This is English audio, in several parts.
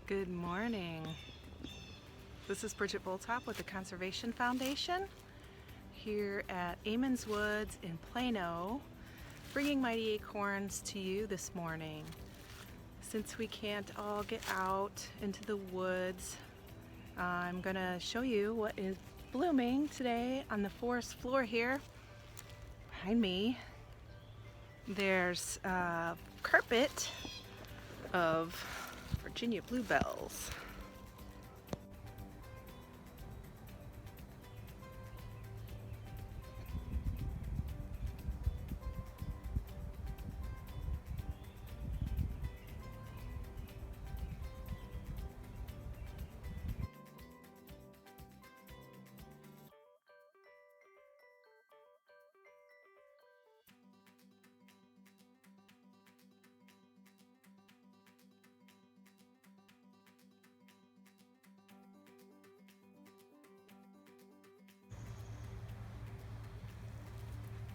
Good morning. This is Bridget with the Conservation Foundation here at Emmons Woods in Plano, bringing mighty acorns to you this morning. Since we can't all get out into the woods, I'm going to show you what is blooming today on the forest floor here behind me. There's a carpet of Virginia bluebells.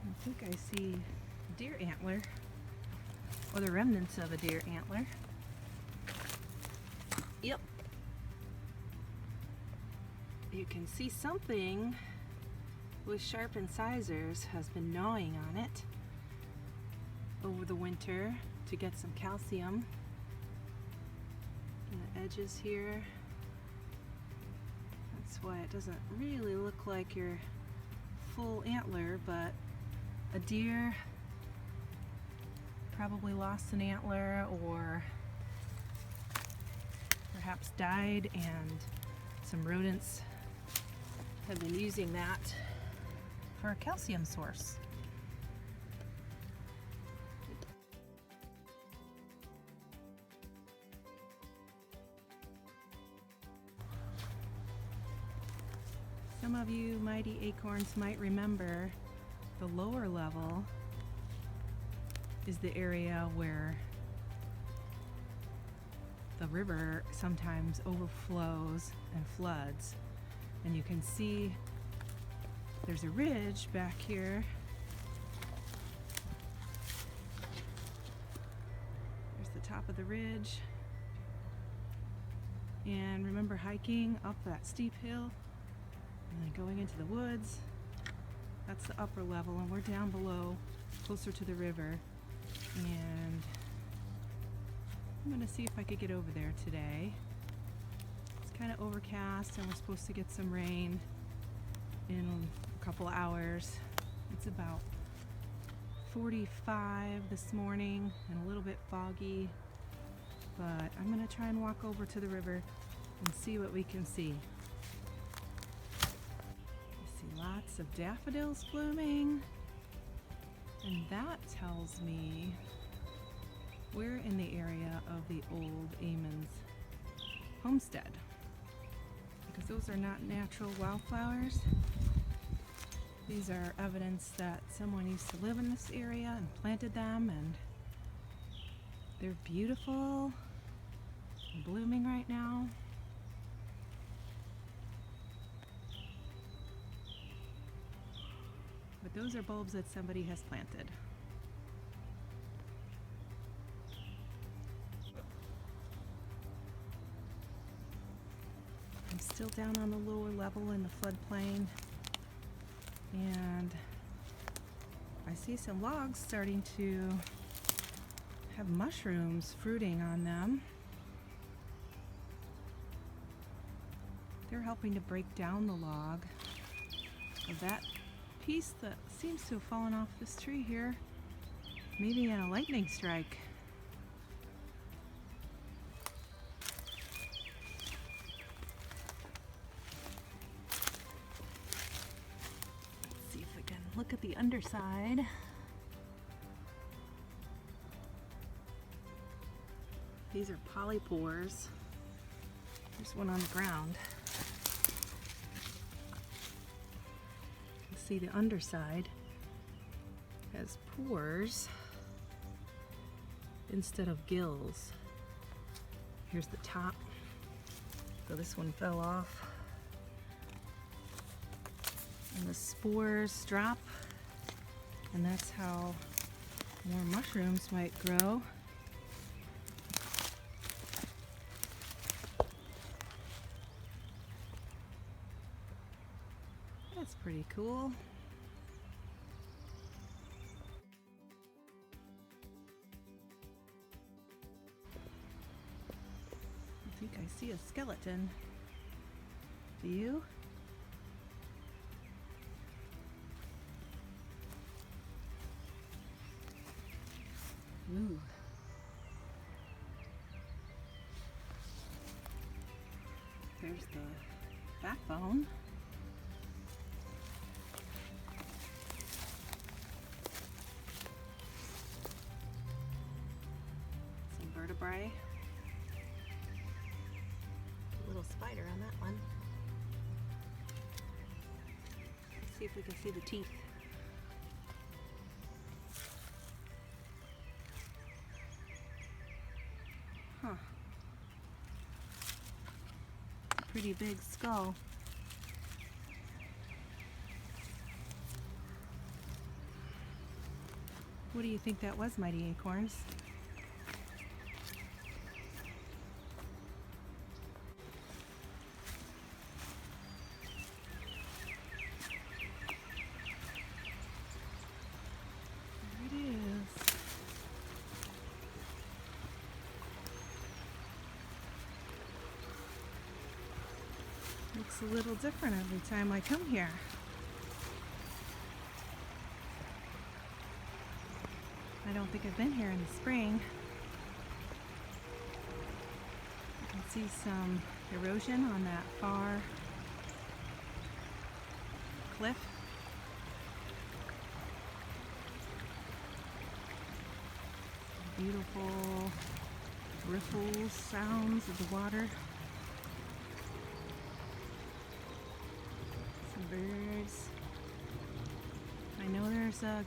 I think I see a deer antler, or the remnants of a deer antler. Yep. You can see something with sharp incisors has been gnawing on it over the winter to get some calcium. And the edges here. That's why it doesn't really look like your full antler, but a deer probably lost an antler or perhaps died, and some rodents have been using that for a calcium source. Some of you mighty acorns might remember the lower level is the area where the river sometimes overflows and floods. And you can see there's a ridge back here. There's the top of the ridge. And remember hiking up that steep hill and then going into the woods? That's the upper level, and we're down below, closer to the river. And I'm gonna see if I could get over there today. It's kind of overcast, and we're supposed to get some rain in a couple hours. It's about 45 this morning and a little bit foggy, but I'm gonna try and walk over to the river and see what we can see. Lots of daffodils blooming, and that tells me we're in the area of the old Emmons homestead, because those are not natural wildflowers. These are evidence that someone used to live in this area and planted them, and they're beautiful and blooming right now. But those are bulbs that somebody has planted. I'm still down on the lower level in the floodplain, and I see some logs starting to have mushrooms fruiting on them. They're helping to break down the log of that piece that seems to have fallen off this tree here, maybe in a lightning strike. Let's see if we can look at the underside. These are polypores. There's one on the ground. See, the underside has pores instead of gills. Here's the top. So this one fell off. And the spores drop, and that's how more mushrooms might grow. pretty cool. I think I see a skeleton. Do you? Ooh. There's the backbone. Some vertebrae. A little spider on that one. Let's see if we can see the teeth. Huh. Pretty big skull. What do you think that was, Mighty Acorns? There it is. Looks a little different every time I come here. I don't think I've been here in the spring. I can see some erosion on that far cliff. Beautiful ripples, sounds of the water. Some birds. I know there's a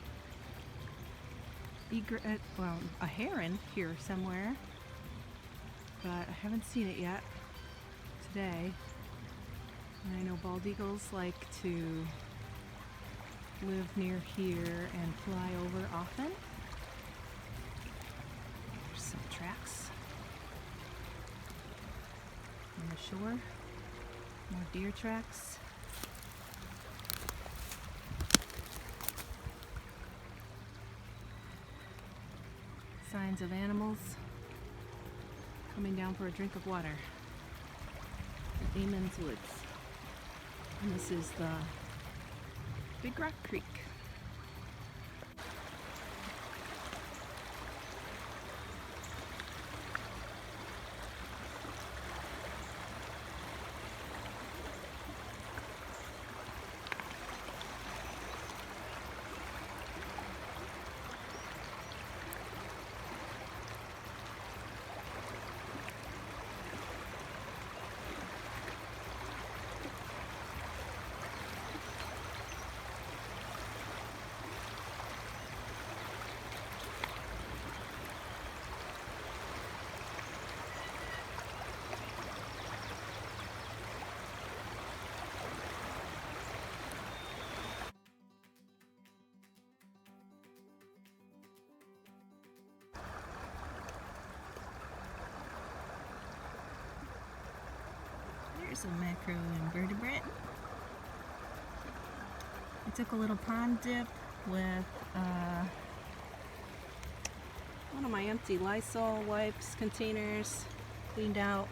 a heron here somewhere, but I haven't seen it yet today. And I know bald eagles like to live near here and fly over often. There's some tracks on the shore, more deer tracks. Signs of animals coming down for a drink of water at Emmons Woods. And this is the Big Rock Creek. There's a macroinvertebrate. I took a little pond dip with one of my empty Lysol wipes containers, cleaned out,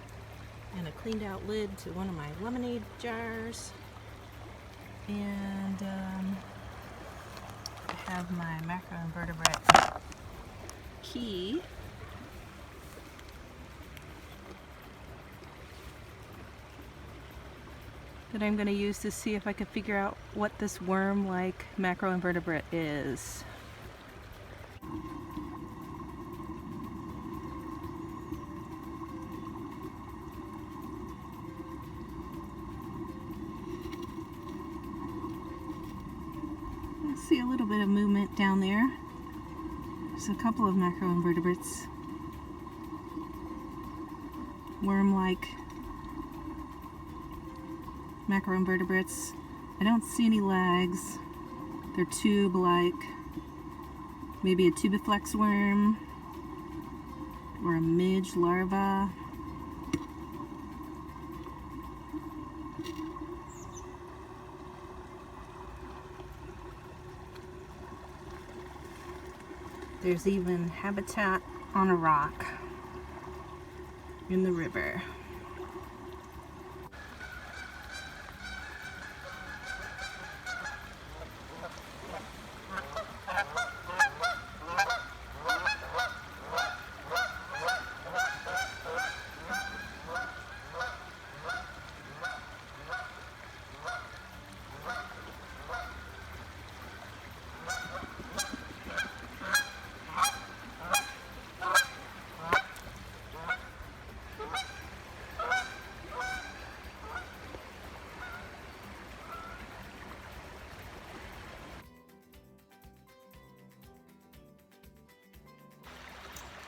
and a cleaned out lid to one of my lemonade jars. And I have my macroinvertebrate key. That I'm going to use to see if I can figure out what this worm-like macroinvertebrate is. I see a little bit of movement down there. There's a couple of macroinvertebrates. Worm-like macroinvertebrates. I don't see any legs. They're tube-like. Maybe a tubiflex worm or a midge larva. There's even habitat on a rock in the river.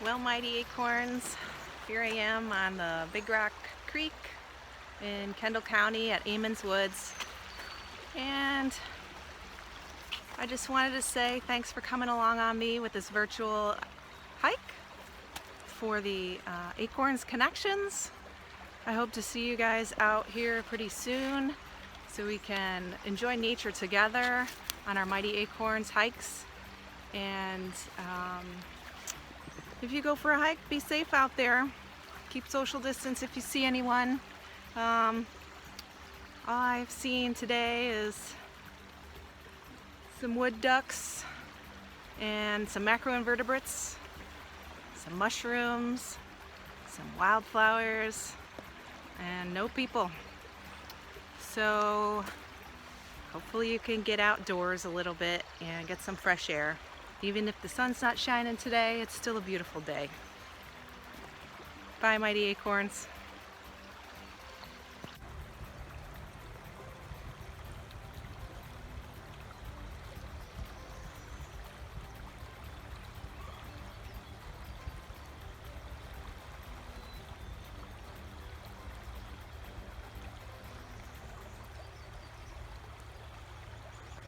Well, Mighty Acorns, here I am on the Big Rock Creek in Kendall County at Emmons Woods, and I just wanted to say thanks for coming along on me with this virtual hike for the Acorn Connections. I hope to see you guys out here pretty soon so we can enjoy nature together on our Mighty Acorns hikes. And if you go for a hike, be safe out there. Keep social distance if you see anyone. All I've seen today is some wood ducks and some macroinvertebrates, some mushrooms, some wildflowers, and no people. So hopefully you can get outdoors a little bit and get some fresh air. Even if the sun's not shining today, it's still a beautiful day. Bye, Mighty Acorns.